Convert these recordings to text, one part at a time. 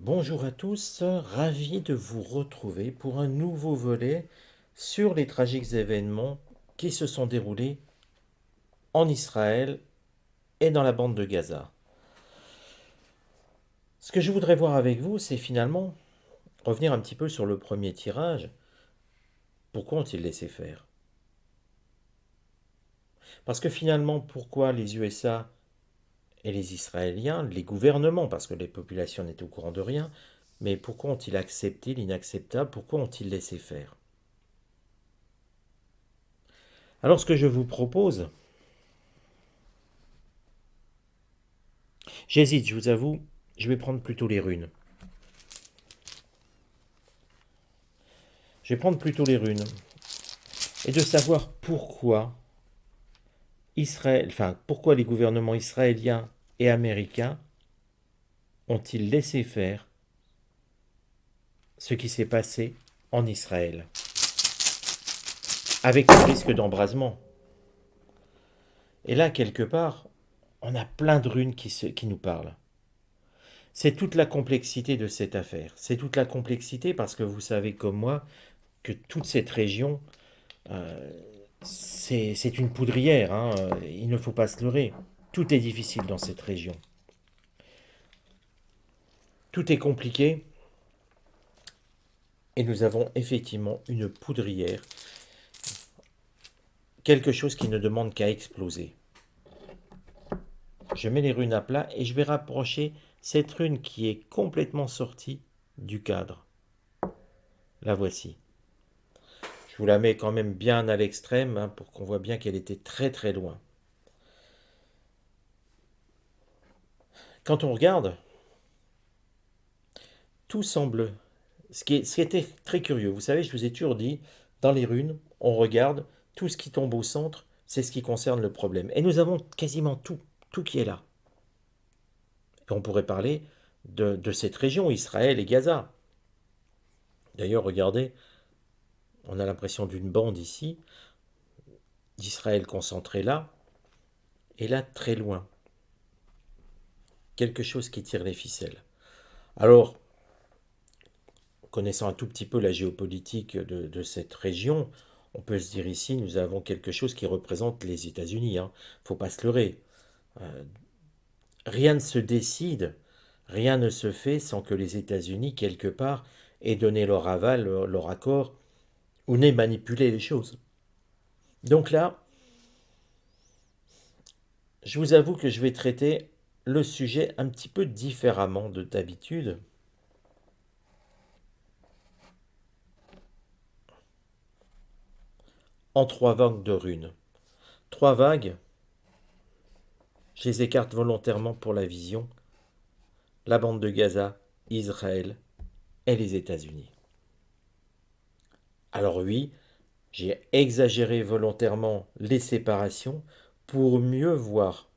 Bonjour à tous, ravi de vous retrouver pour un nouveau volet sur les tragiques événements qui se sont déroulés en Israël et dans la bande de Gaza. Ce que je voudrais voir avec vous, c'est finalement revenir un petit peu sur le premier tirage. Pourquoi ont-ils laissé faire? Parce que finalement, pourquoi les USA et les Israéliens, les gouvernements, parce que les populations n'étaient au courant de rien, mais pourquoi ont-ils accepté l'inacceptable? Pourquoi ont-ils laissé faire? Alors ce que je vous propose, j'hésite, je vous avoue, je vais prendre plutôt les runes. Je vais prendre plutôt les runes. Et de savoir pourquoi Israël, enfin, pourquoi les gouvernements israéliens et américains ont-ils laissé faire ce qui s'est passé en Israël, avec le risque d'embrasement. Et là, quelque part, on a plein de runes qui nous parlent. C'est toute la complexité de cette affaire. C'est toute la complexité parce que vous savez comme moi que toute cette région, euh, c'est une poudrière, hein, il ne faut pas se leurrer. Tout est difficile dans cette région. Tout est compliqué et nous avons effectivement une poudrière, quelque chose qui ne demande qu'à exploser. Je mets les runes à plat et je vais rapprocher cette rune qui est complètement sortie du cadre. La voici. Je vous la mets quand même bien à l'extrême hein, pour qu'on voit bien qu'elle était très très loin. Quand on regarde, tout semble. Ce qui était très curieux, vous savez, je vous ai toujours dit, dans les runes, on regarde, tout ce qui tombe au centre, c'est ce qui concerne le problème. Et nous avons quasiment tout qui est là. Et on pourrait parler de cette région, Israël et Gaza. D'ailleurs, regardez, on a l'impression d'une bande ici, d'Israël concentré là, et là très loin. Quelque chose qui tire les ficelles. Alors, connaissant un tout petit peu la géopolitique de cette région, on peut se dire ici, nous avons quelque chose qui représente les États-Unis. Hein. Faut pas se leurrer. Euh, Rien ne se décide, rien ne se fait sans que les États-Unis, quelque part, aient donné leur aval, leur accord, ou n'aient manipulé les choses. Donc là, je vous avoue que je vais traiter le sujet un petit peu différemment de d'habitude. En trois vagues de runes. Trois vagues, je les écarte volontairement pour la vision. La bande de Gaza, Israël et les États-Unis. Alors oui, j'ai exagéré volontairement les séparations pour mieux voir.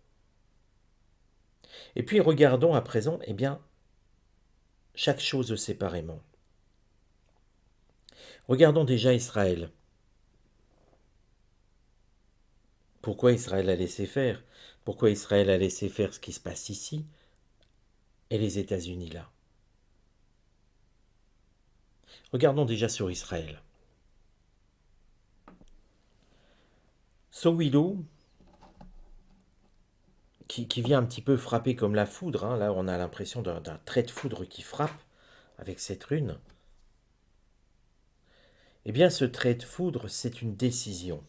Et puis regardons à présent, eh bien, chaque chose séparément. Regardons déjà Israël. Pourquoi Israël a laissé faire? Pourquoi Israël a laissé faire ce qui se passe ici et les États-Unis là? Regardons déjà sur Israël. Sowilo, qui vient un petit peu frapper comme la foudre, hein, là on a l'impression d'un trait de foudre qui frappe avec cette rune. Eh bien ce trait de foudre, c'est une décision.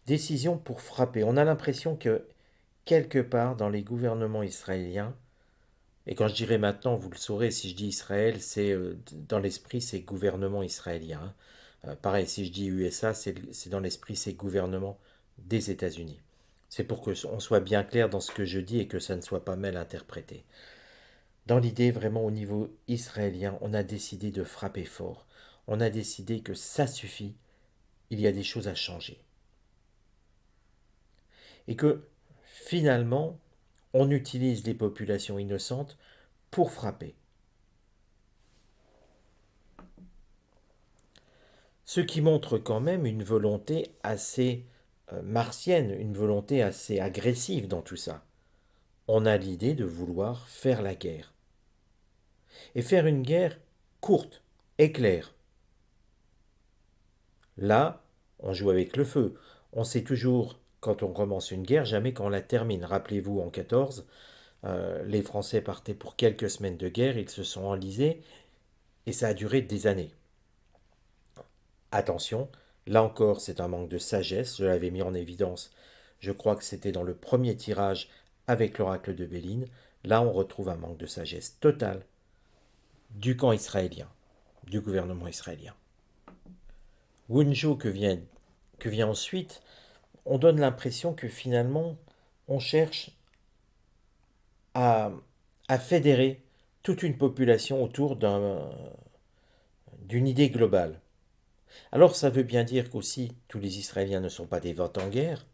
Décision pour frapper. On a l'impression que quelque part dans les gouvernements israéliens, et quand je dirai maintenant, vous le saurez, si je dis Israël, c'est dans l'esprit, c'est gouvernement israélien. Hein. Pareil, si je dis USA, c'est dans l'esprit, c'est gouvernement des États-Unis. C'est pour qu'on soit bien clair dans ce que je dis et que ça ne soit pas mal interprété. Dans l'idée, vraiment au niveau israélien, on a décidé de frapper fort. On a décidé que ça suffit, il y a des choses à changer. Et que finalement, on utilise les populations innocentes pour frapper. Ce qui montre quand même une volonté assez martienne, une volonté assez agressive dans tout ça. On a l'idée de vouloir faire la guerre. et faire une guerre courte et claire. Là, on joue avec le feu. On sait toujours, quand on commence une guerre, jamais quand on la termine. Rappelez-vous, en 14, les Français partaient pour quelques semaines de guerre, ils se sont enlisés, et ça a duré des années. Attention, là encore, c'est un manque de sagesse, je l'avais mis en évidence, je crois que c'était dans le premier tirage avec l'oracle de Béline. Là, on retrouve un manque de sagesse total du camp israélien, du gouvernement israélien. Wunjo que vient ensuite, on donne l'impression que finalement, on cherche à, à fédérer toute une population autour d'une idée globale. Alors ça veut bien dire qu'aussi tous les Israéliens ne sont pas des votes en guerre,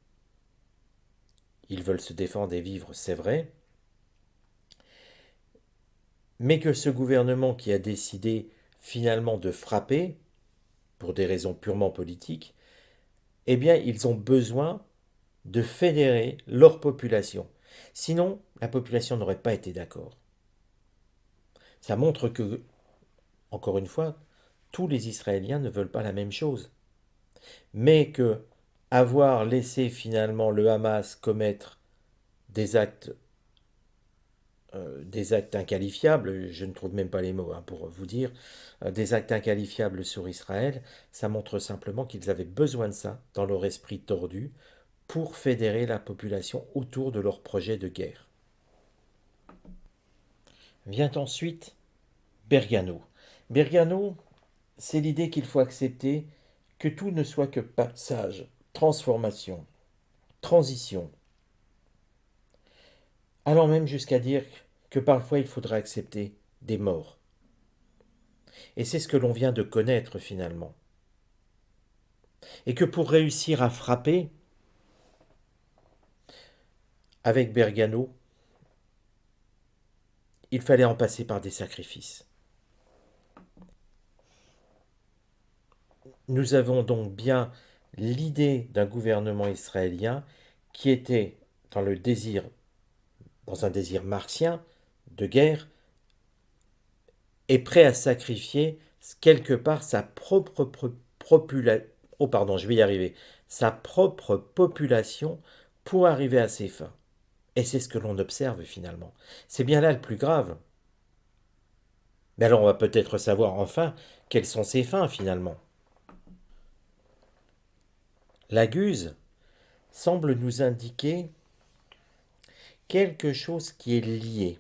ils veulent se défendre et vivre, c'est vrai, mais que ce gouvernement qui a décidé finalement de frapper, pour des raisons purement politiques, eh bien ils ont besoin de fédérer leur population. Sinon, la population n'aurait pas été d'accord. Ça montre que, encore une fois, tous les Israéliens ne veulent pas la même chose. Mais que avoir laissé finalement le Hamas commettre des actes, des actes inqualifiables, je ne trouve même pas les mots pour vous dire, des actes inqualifiables sur Israël, ça montre simplement qu'ils avaient besoin de ça dans leur esprit tordu pour fédérer la population autour de leur projet de guerre. Vient ensuite Bergano. Bergano, c'est l'idée qu'il faut accepter que tout ne soit que passage, transformation, transition, allant même jusqu'à dire que parfois il faudra accepter des morts. Et c'est ce que l'on vient de connaître finalement. Et que pour réussir à frapper, avec Bergano, il fallait en passer par des sacrifices. Nous avons donc bien l'idée d'un gouvernement israélien qui était dans le désir, dans un désir martien de guerre, et prêt à sacrifier quelque part sa propre sa propre population pour arriver à ses fins. Et c'est ce que l'on observe finalement. C'est bien là le plus grave. Mais alors on va peut-être savoir enfin quelles sont ses fins finalement. La Guse semble nous indiquer quelque chose qui est lié.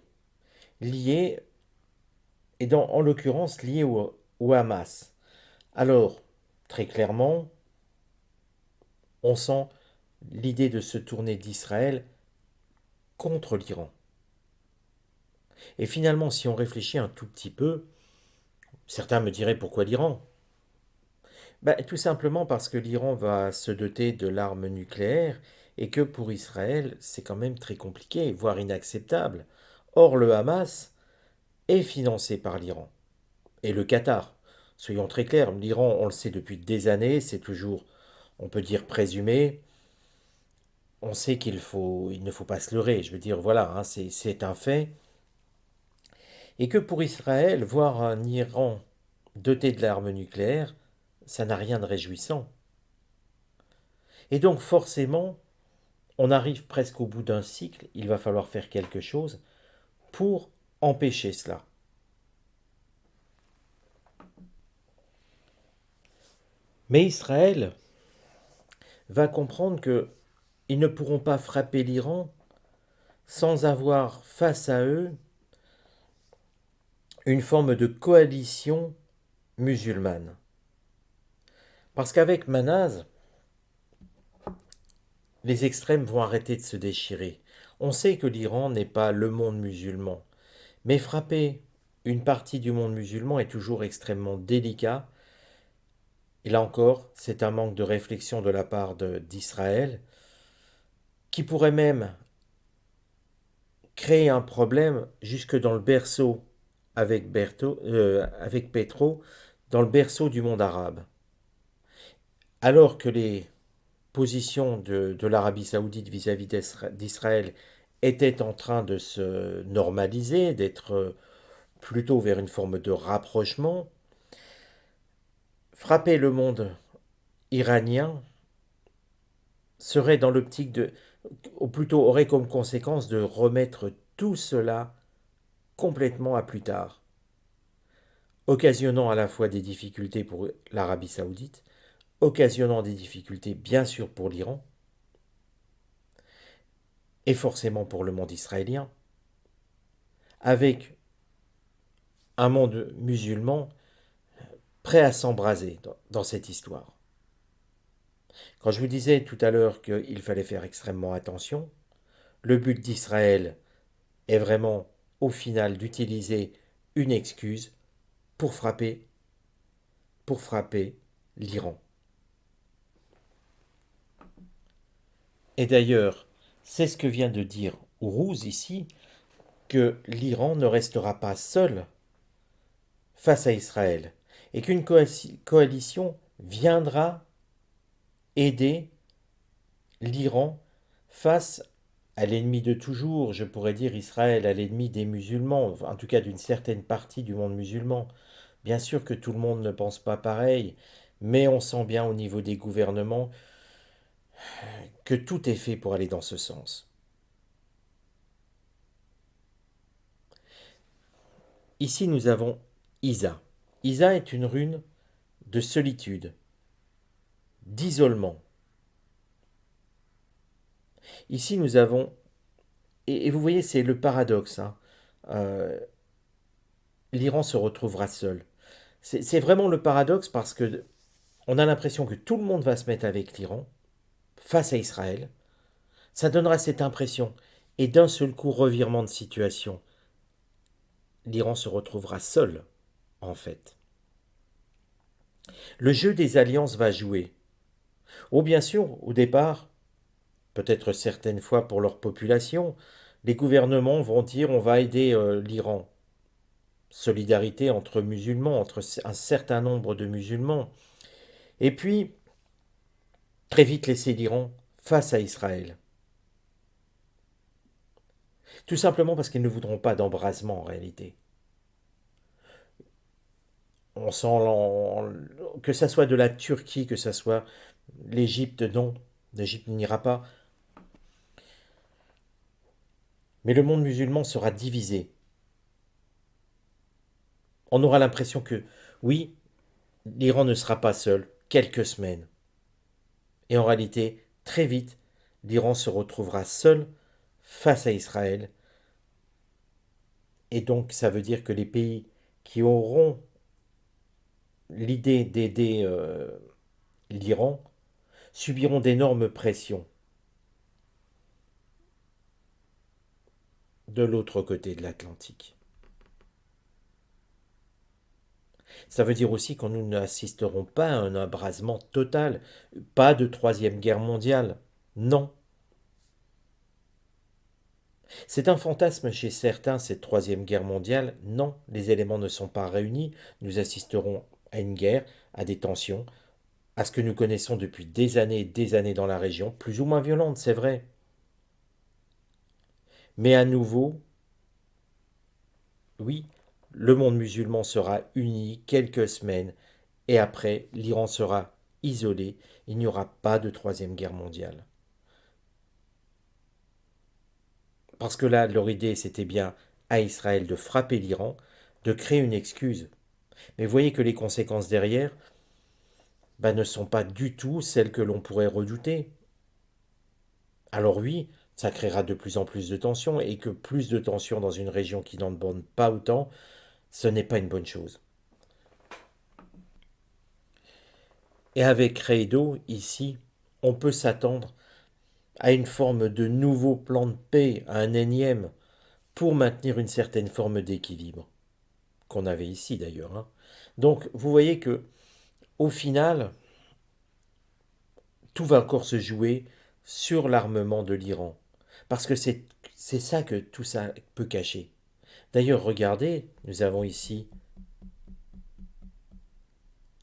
Lié, en l'occurrence lié au Hamas. Alors, très clairement, on sent l'idée de se tourner d'Israël contre l'Iran. Et finalement, si on réfléchit un tout petit peu, certains me diraient pourquoi l'Iran? Tout simplement parce que l'Iran va se doter de l'arme nucléaire et que pour Israël, c'est quand même très compliqué, voire inacceptable. Or, le Hamas est financé par l'Iran et le Qatar. Soyons très clairs, l'Iran, on le sait depuis des années, c'est toujours, on peut dire présumé. On sait il ne faut pas se leurrer. Je veux dire, voilà, c'est un fait. Et que pour Israël, voir un Iran doté de l'arme nucléaire, ça n'a rien de réjouissant. Et donc forcément, on arrive presque au bout d'un cycle, il va falloir faire quelque chose pour empêcher cela. Mais Israël va comprendre que ils ne pourront pas frapper l'Iran sans avoir face à eux une forme de coalition musulmane. Parce qu'avec Manaz, les extrêmes vont arrêter de se déchirer. On sait que l'Iran n'est pas le monde musulman, mais frapper une partie du monde musulman est toujours extrêmement délicat. Et là encore, c'est un manque de réflexion de la part d'Israël, qui pourrait même créer un problème jusque dans le berceau avec Petro, dans le berceau du monde arabe. Alors que les positions de l'Arabie saoudite vis-à-vis d'Israël étaient en train de se normaliser, d'être plutôt vers une forme de rapprochement. Frapper le monde iranien serait dans l'optique de, ou plutôt aurait comme conséquence de remettre tout cela complètement à plus tard, occasionnant à la fois des difficultés pour l'Arabie saoudite, occasionnant des difficultés bien sûr pour l'Iran, et forcément pour le monde israélien, avec un monde musulman prêt à s'embraser dans cette histoire. Quand je vous disais tout à l'heure qu'il fallait faire extrêmement attention, le but d'Israël est vraiment, au final, d'utiliser une excuse pour frapper, l'Iran. Et d'ailleurs, c'est ce que vient de dire Ourouz ici, que l'Iran ne restera pas seul face à Israël et qu'une coalition viendra aider l'Iran face à l'ennemi de toujours, je pourrais dire Israël, à l'ennemi des musulmans, en tout cas d'une certaine partie du monde musulman. Bien sûr que tout le monde ne pense pas pareil, mais on sent bien au niveau des gouvernements que tout est fait pour aller dans ce sens. Ici nous avons Isa. Isa est une rune de solitude, d'isolement. Ici nous avons, et vous voyez c'est le paradoxe, hein, euh, l'Iran se retrouvera seul. C'est vraiment le paradoxe parce que on a l'impression que tout le monde va se mettre avec l'Iran face à Israël. Ça donnera cette impression. Et d'un seul coup, revirement de situation. L'Iran se retrouvera seul, en fait. Le jeu des alliances va jouer. Oh, bien sûr, au départ, peut-être certaines fois pour leur population, les gouvernements vont dire on va aider l'Iran. Solidarité entre musulmans, entre un certain nombre de musulmans. Et puis, très vite laisser l'Iran face à Israël. Tout simplement parce qu'ils ne voudront pas d'embrasement en réalité. On sent que ça soit de la Turquie, que ça soit l'Égypte, non, l'Égypte n'ira pas. Mais le monde musulman sera divisé. On aura l'impression que, oui, l'Iran ne sera pas seul, quelques semaines. Et en réalité, très vite, l'Iran se retrouvera seul face à Israël. Et donc, ça veut dire que les pays qui auront l'idée d'aider l'Iran subiront d'énormes pressions de l'autre côté de l'Atlantique. Ça veut dire aussi que nous n'assisterons pas à un embrasement total, pas de troisième guerre mondiale. Non. C'est un fantasme chez certains, cette troisième guerre mondiale. Non, les éléments ne sont pas réunis. Nous assisterons à une guerre, à des tensions, à ce que nous connaissons depuis des années et des années dans la région, plus ou moins violentes, c'est vrai. Mais à nouveau, oui, le monde musulman sera uni quelques semaines et après, l'Iran sera isolé. Il n'y aura pas de troisième guerre mondiale. Parce que là, leur idée, c'était bien à Israël de frapper l'Iran, de créer une excuse. Mais vous voyez que les conséquences derrière ne sont pas du tout celles que l'on pourrait redouter. Alors oui, ça créera de plus en plus de tensions, et que plus de tensions dans une région qui n'en demande pas autant, ce n'est pas une bonne chose. Et avec Credo, ici, on peut s'attendre à une forme de nouveau plan de paix, à un énième, pour maintenir une certaine forme d'équilibre, qu'on avait ici d'ailleurs, hein. Donc vous voyez que au final, tout va encore se jouer sur l'armement de l'Iran. Parce que c'est ça que tout ça peut cacher. D'ailleurs, regardez, nous avons ici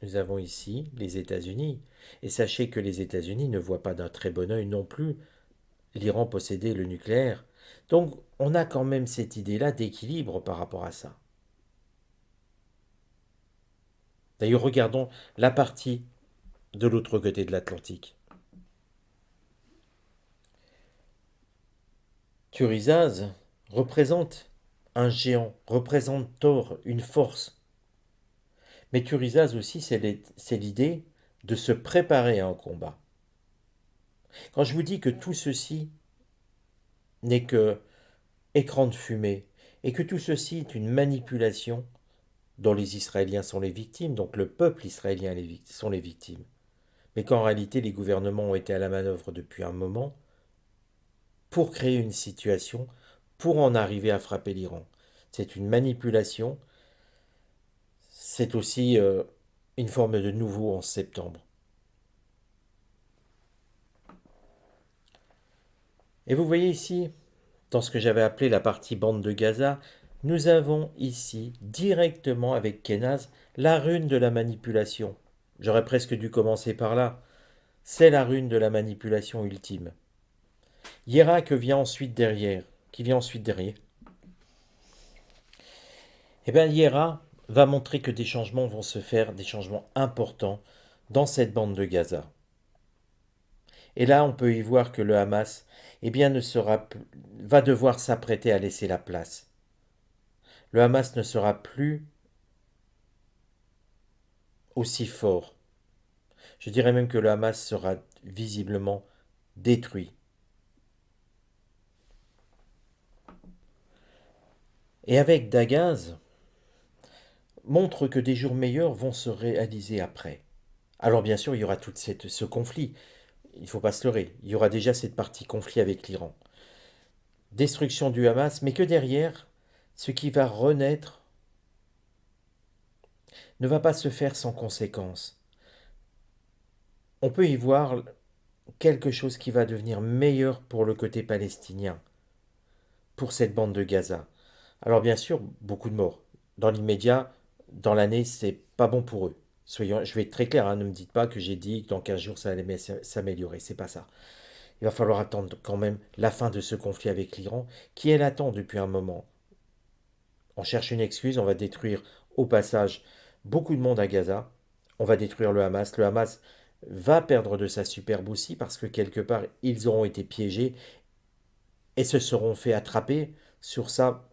les États-Unis. Et sachez que les États-Unis ne voient pas d'un très bon œil non plus l'Iran posséder le nucléaire. Donc, on a quand même cette idée-là d'équilibre par rapport à ça. D'ailleurs, regardons la partie de l'autre côté de l'Atlantique. Thurisaz représente un géant, représente Thor, une force. Mais Thurisaz aussi, c'est l'idée de se préparer à un combat. Quand je vous dis que tout ceci n'est que écran de fumée, et que tout ceci est une manipulation dont les Israéliens sont les victimes, donc le peuple israélien sont les victimes, mais qu'en réalité les gouvernements ont été à la manœuvre depuis un moment pour créer une situation, pour en arriver à frapper l'Iran. C'est une manipulation, c'est aussi une forme de nouveau 11 septembre. Et vous voyez ici, dans ce que j'avais appelé la partie bande de Gaza, nous avons ici, directement avec Kenaz, la rune de la manipulation. J'aurais presque dû commencer par là. C'est la rune de la manipulation ultime. Yera que vient ensuite derrière, qui vient ensuite derrière. Eh bien, Yera va montrer que des changements vont se faire, des changements importants dans cette bande de Gaza. Et là, on peut y voir que le Hamas, eh bien, va devoir s'apprêter à laisser la place. Le Hamas ne sera plus aussi fort. Je dirais même que le Hamas sera visiblement détruit. Et avec Dagaz, montre que des jours meilleurs vont se réaliser après. Alors bien sûr, il y aura tout ce conflit. Il ne faut pas se leurrer. Il y aura déjà cette partie conflit avec l'Iran. Destruction du Hamas, mais que derrière, ce qui va renaître ne va pas se faire sans conséquence. On peut y voir quelque chose qui va devenir meilleur pour le côté palestinien, pour cette bande de Gaza. Alors bien sûr, beaucoup de morts. Dans l'immédiat, dans l'année, c'est pas bon pour eux. Je vais être très clair, hein, ne me dites pas que j'ai dit que dans 15 jours ça allait s'améliorer, c'est pas ça. Il va falloir attendre quand même la fin de ce conflit avec l'Iran, qui elle attend depuis un moment. On cherche une excuse, on va détruire au passage beaucoup de monde à Gaza, on va détruire le Hamas. Le Hamas va perdre de sa superbe aussi parce que quelque part ils auront été piégés et se seront fait attraper sur ça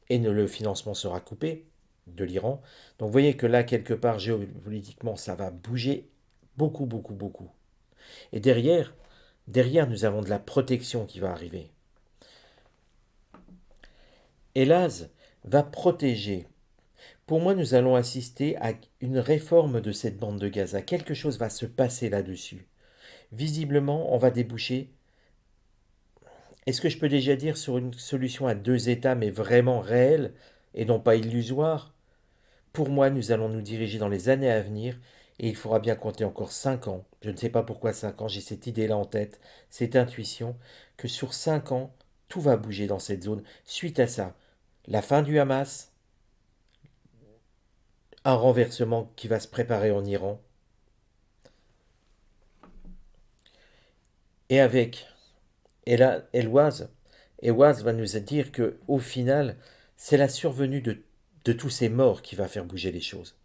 et le financement sera coupé de l'Iran. Donc vous voyez que là, quelque part, géopolitiquement, ça va bouger beaucoup, beaucoup, beaucoup. Et derrière, nous avons de la protection qui va arriver. Elaz va protéger. Pour moi, nous allons assister à une réforme de cette bande de Gaza. Quelque chose va se passer là-dessus. Visiblement, on va déboucher. Est-ce que je peux déjà dire sur une solution à deux États, mais vraiment réelle et non pas illusoire? Pour moi, nous allons nous diriger dans les années à venir et il faudra bien compter encore 5 ans. Je ne sais pas pourquoi 5 ans, j'ai cette idée-là en tête, cette intuition, que sur 5 ans, tout va bouger dans cette zone. Suite à ça, la fin du Hamas, un renversement qui va se préparer en Iran, et avec Eloise, Eloise va nous dire que au final, c'est la survenue de tous ces morts qui va faire bouger les choses.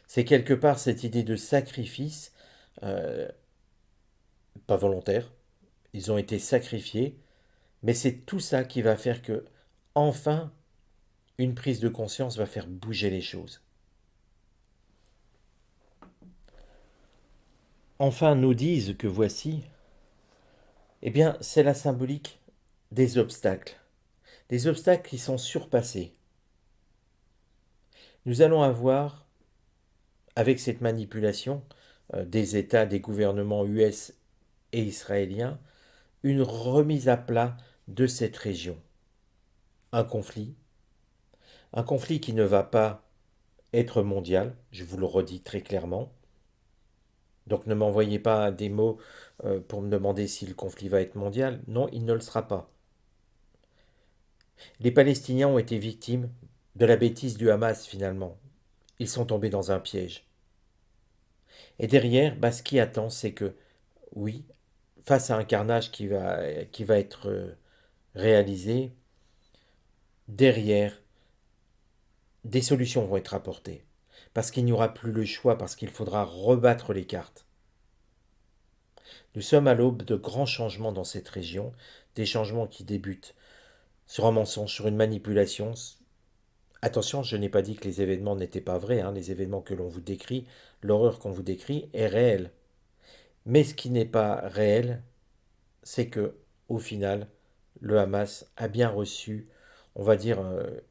C'est quelque part cette idée de sacrifice, euh, pas volontaire, ils ont été sacrifiés, mais c'est tout ça qui va faire que, enfin, une prise de conscience va faire bouger les choses. Enfin, nous disent que voici, eh bien, c'est la symbolique des obstacles qui sont surpassés. Nous allons avoir, avec cette manipulation des États, des gouvernements US et israéliens, une remise à plat de cette région. Un conflit qui ne va pas être mondial, je vous le redis très clairement. Donc ne m'envoyez pas des mots pour me demander si le conflit va être mondial. Non, il ne le sera pas. Les Palestiniens ont été victimes de la bêtise du Hamas finalement. Ils sont tombés dans un piège. Et derrière, ce qui attend, c'est que, oui, face à un carnage qui va être réalisé, derrière, des solutions vont être apportées. parce qu'il n'y aura plus le choix, parce qu'il faudra rebattre les cartes. Nous sommes à l'aube de grands changements dans cette région, des changements qui débutent sur un mensonge, sur une manipulation. Attention, je n'ai pas dit que les événements n'étaient pas vrais, hein. Les événements que l'on vous décrit, l'horreur qu'on vous décrit est réelle. Mais ce qui n'est pas réel, c'est que, au final, le Hamas a bien reçu, on va dire,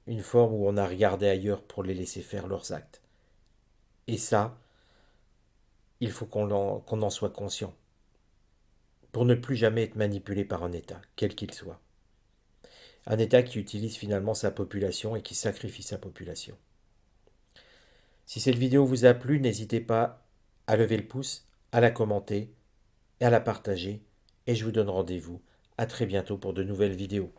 une forme où on a regardé ailleurs pour les laisser faire leurs actes. Et ça, il faut qu'on en soit conscient, pour ne plus jamais être manipulé par un État, quel qu'il soit. Un État qui utilise finalement sa population et qui sacrifie sa population. Si cette vidéo vous a plu, n'hésitez pas à lever le pouce, à la commenter et à la partager. Et je vous donne rendez-vous à très bientôt pour de nouvelles vidéos.